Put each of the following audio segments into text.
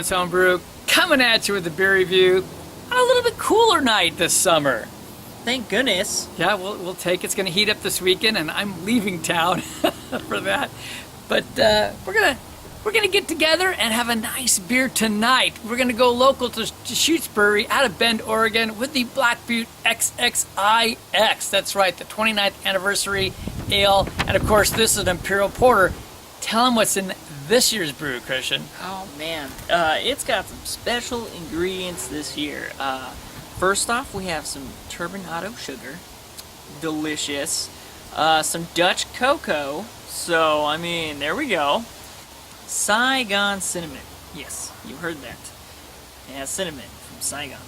Jones Homebrew, coming at you with a beer review on a little bit cooler night this summer. Thank goodness. Yeah, we'll take it. It's going to heat up this weekend, and I'm leaving town for that. But we're gonna get together and have a nice beer tonight. We're gonna go local to Deschutes Brewery out of Bend, Oregon, with the Butte XXIX. That's right, the 29th anniversary ale, and of course, this is an Imperial Porter. Tell them what's in this year's brew, Christian. Oh man, it's got some special ingredients this year. First off, we have some turbinado sugar, delicious. Some Dutch cocoa. So I mean, there we go. Saigon cinnamon. Yes, you heard that. It has cinnamon from Saigon.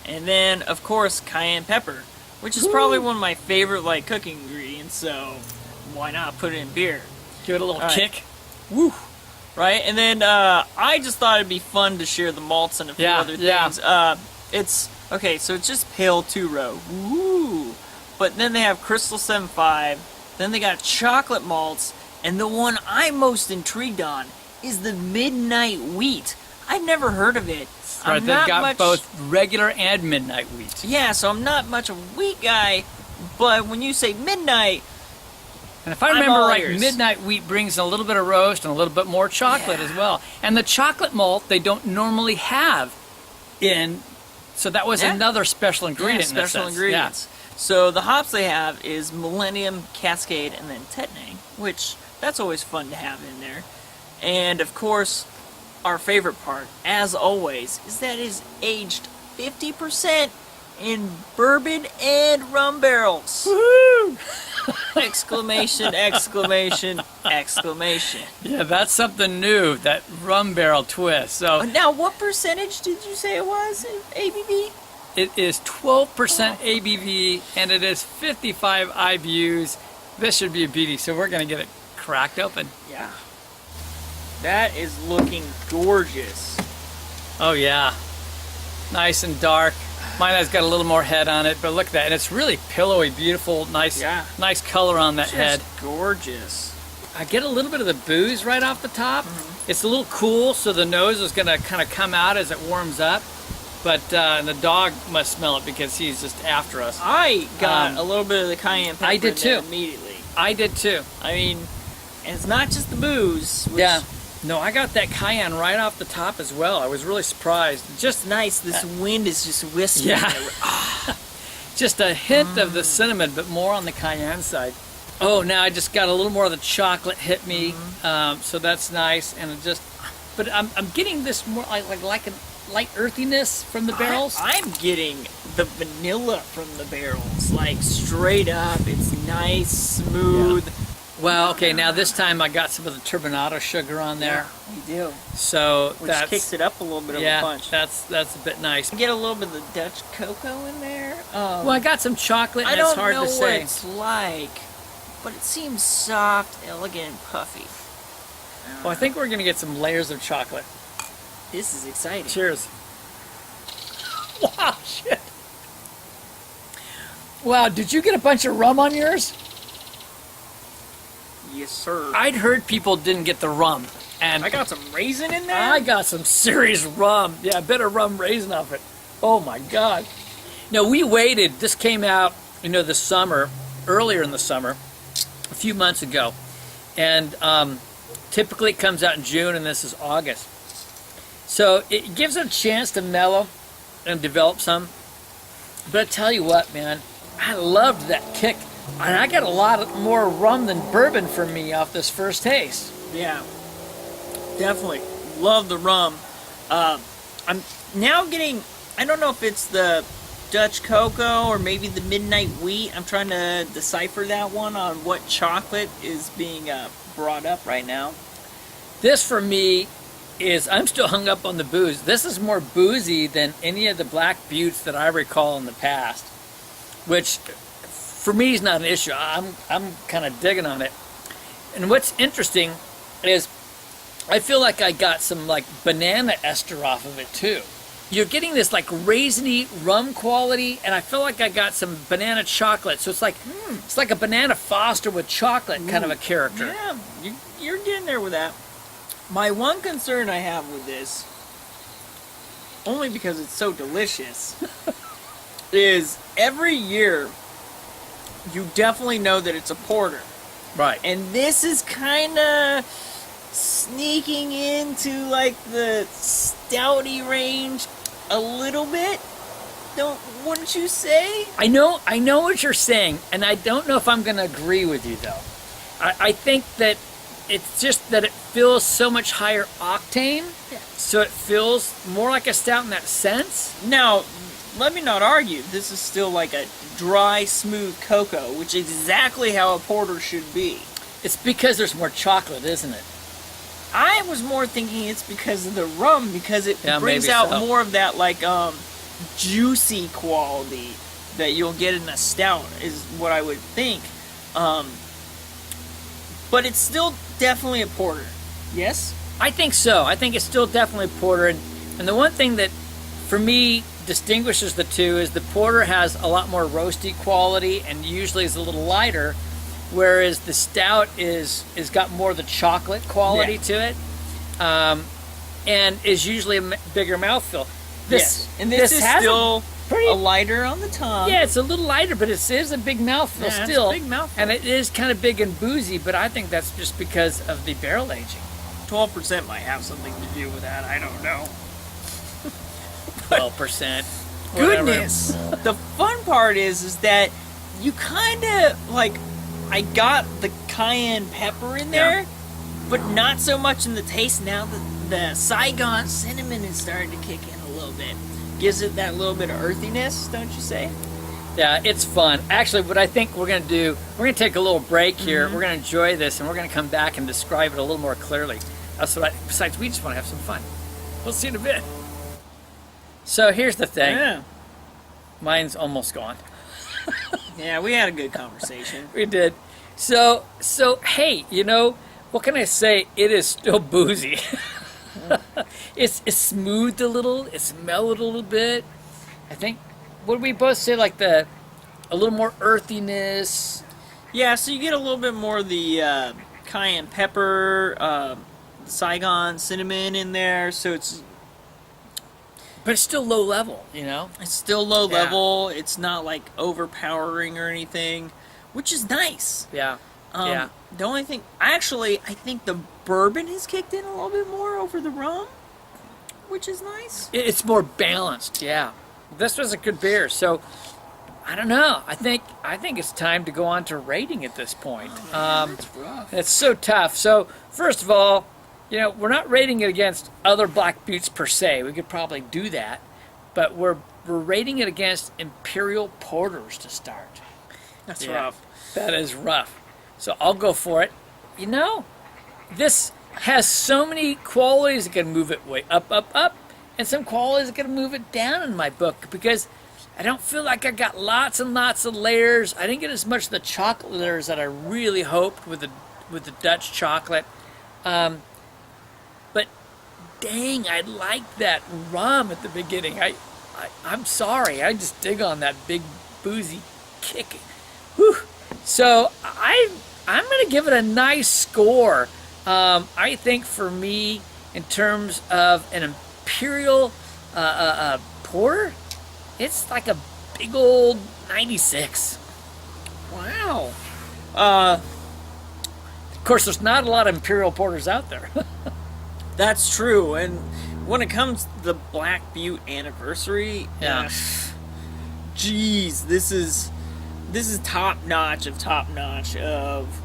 And then, of course, cayenne pepper, which is probably one of my favorite cooking ingredients. So why not put it in beer? Give it a little kick. Woo! Right, and then I just thought it'd be fun to share the malts and a few other things. It's okay, so it's just pale 2-row. Woo! But then they have Crystal 7.5. Then they got chocolate malts, and the one I'm most intrigued on is the Midnight Wheat. I've never heard of it. Right, they've got both regular and midnight wheat. Yeah, so I'm not much of a wheat guy, but when you say midnight, and if I remember right, midnight wheat brings a little bit of roast and a little bit more chocolate as well. And the chocolate malt they don't normally have in, so that was another special ingredient. Yeah, special ingredients. Yeah. So the hops they have is Millennium, Cascade, and then Tettnang, which that's always fun to have in there. And of course, our favorite part, as always, is that it is aged 50% in bourbon and rum barrels. Woohoo! Exclamation, exclamation, exclamation. Yeah, that's something new, that rum barrel twist. So now, what percentage did you say it was in ABV? It is 12% ABV, and it is 55 IBUs. This should be a beauty, so we're going to get it cracked open. Yeah. That is looking gorgeous. Oh, yeah. Nice and dark. Mine has got a little more head on it, but look at that. And it's really pillowy, beautiful, nice color on that head. Gorgeous. I get a little bit of the booze right off the top. It's a little cool, so the nose is going to kind of come out as it warms up. But the dog must smell it because he's just after us. I got a little bit of the cayenne pepper. I did too. Immediately. I did too. I mean, and it's not just the booze. Which, yeah. No, I got that cayenne right off the top as well. I was really surprised. Just nice. This wind is just whistling. Yeah. Just a hint of the cinnamon, but more on the cayenne side. Oh, now I just got a little more of the chocolate hit me, so that's nice. And it just, but I'm getting this more like a light earthiness from the barrels. I'm getting the vanilla from the barrels, like straight up. It's nice, smooth. Yeah. Well, okay, now this time I got some of the turbinado sugar on there. Yeah, you do. So which kicks it up a little bit of a punch. that's a bit nice. Get a little bit of the Dutch cocoa in there. Well, I got some chocolate, and it's hard to say. I don't know what it's like, but it seems soft, elegant, and puffy. Well, I think we're going to get some layers of chocolate. This is exciting. Cheers. Wow, shit. Wow, did you get a bunch of rum on yours? Yes, sir. I'd heard people didn't get the rum. And I got some raisin in there? I got some serious rum. Yeah, a bit of rum raisin off it. Oh, my God. Now, we waited. This came out, this summer, earlier in the summer, a few months ago. And typically it comes out in June, and this is August. So it gives it a chance to mellow and develop some. But I tell you what, man, I loved that kick. And I got a lot more rum than bourbon for me off this first taste. Yeah, definitely. Love the rum. I'm now getting, I don't know if it's the Dutch cocoa or maybe the Midnight Wheat. I'm trying to decipher that one on what chocolate is being brought up right now. This for me is, I'm still hung up on the booze. This is more boozy than any of the Black Buttes that I recall in the past, which for me is not an issue. I'm kind of digging on it. And what's interesting is I feel like I got some banana ester off of it too. You're getting this raisiny rum quality, and I feel like I got some banana chocolate. So it's like a banana Foster with chocolate kind of a character. Yeah, you're getting there with that. My one concern I have with this only because it's so delicious, is every year you definitely know that it's a porter. Right. And this is kind of sneaking into like the stouty range a little bit. Wouldn't you say? I know what you're saying, and I don't know if I'm going to agree with you though. I think that it's just that it feels so much higher octane, so it feels more like a stout in that sense. Now, let me not argue. This is still like a dry, smooth cocoa, which is exactly how a porter should be. It's because there's more chocolate, isn't it? I was more thinking it's because of the rum, because it brings maybe out so. more of that like juicy quality that you'll get in a stout, is what I would think. But it's still definitely a porter. Yes? I think so. I think it's still definitely a porter, and the one thing that for me distinguishes the two is the porter has a lot more roasty quality and usually is a little lighter, whereas the stout is got more of the chocolate quality to it, and is usually a bigger mouthfeel. Yes. And this is still pretty a lighter on the tongue. Yeah, it's a little lighter, but it is a big mouthful still. It's a big mouthful. And it is kind of big and boozy, but I think that's just because of the barrel aging. 12% might have something to do with that. I don't know. 12%. Goodness. The fun part is that you kind of like, I got the cayenne pepper in there, but not so much in the taste now that the Saigon cinnamon is starting to kick in a little bit. Gives it that little bit of earthiness, don't you say? Yeah, it's fun. Actually, what I think we're going to do, we're going to take a little break here. We're going to enjoy this, and we're going to come back and describe it a little more clearly. Besides, we just want to have some fun. We'll see in a bit. So here's the thing. Yeah. Mine's almost gone. Yeah, we had a good conversation. We did. So hey, what can I say? It is still boozy. It's smoothed a little. It's mellowed a little bit. I think. What did we both say? Like a little more earthiness. Yeah, so you get a little bit more of the cayenne pepper, Saigon cinnamon in there. So But it's still low level, it's still low level. It's not like overpowering or anything, which is nice. Yeah. The only thing, actually, I think the bourbon has kicked in a little bit more over the rum, which is nice. It's more balanced, yeah. This was a good beer, so I don't know. I think it's time to go on to rating at this point. That's rough. It's so tough. So first of all, we're not rating it against other Black Buttes per se. We could probably do that, but we're rating it against Imperial porters to start. That's rough. That is rough. So I'll go for it. This has so many qualities that can move it way up, and some qualities that can move it down in my book, because I don't feel like I got lots and lots of layers. I didn't get as much of the chocolate layers that I really hoped with the Dutch chocolate. But dang, I like that rum at the beginning. I'm sorry, I just dig on that big boozy kick. Whew. So I'm gonna give it a nice score. I think for me, in terms of an Imperial porter, it's like a big old 96. Wow. Of course, there's not a lot of Imperial porters out there. That's true. And when it comes to the Black Butte anniversary, geez, this is top notch of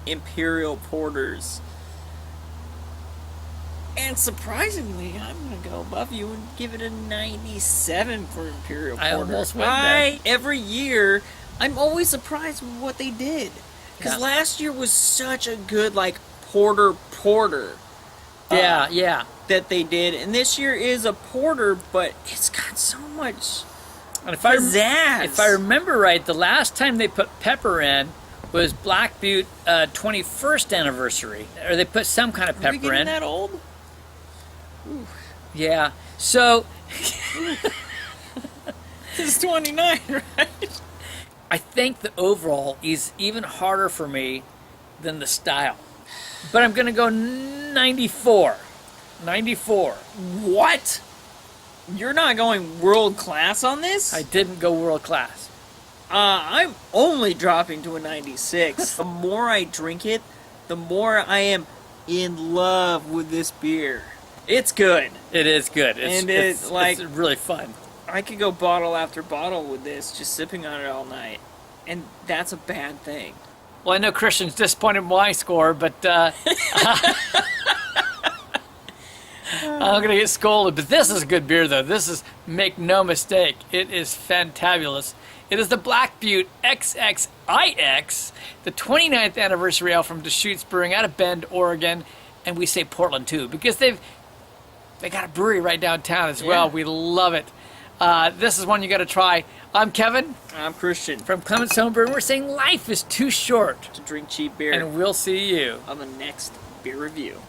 Imperial porters. And surprisingly, I'm going to go above you and give it a 97 for Imperial porter. I almost went there. Every year, I'm always surprised with what they did. Because last year was such a good, porter. That they did. And this year is a porter, but it's got so much pizzazz. If I remember right, the last time they put pepper in was Black Butte 21st anniversary. Or they put some kind of pepper Are we getting in. that old? Ooh. Yeah. So This is 29, right? I think the overall is even harder for me than the style. But I'm going to go 94. 94. What? You're not going world class on this? I didn't go world class. I'm only dropping to a 96. The more I drink it, the more I am in love with this beer. It's good. It is good. It's really fun. I could go bottle after bottle with this, just sipping on it all night. And that's a bad thing. Well, I know Christian's disappointed in my score, but I'm going to get scolded. But this is a good beer, though. This is, make no mistake, it is fantabulous. It is the Black Butte XXIX, the 29th anniversary ale from Deschutes Brewing out of Bend, Oregon. And we say Portland, too, because they got a brewery right downtown as well. We love it. This is one you got to try. I'm Kevin. I'm Christian. From Clement's Home Brew. We're saying life is too short to drink cheap beer. And we'll see you on the next beer review.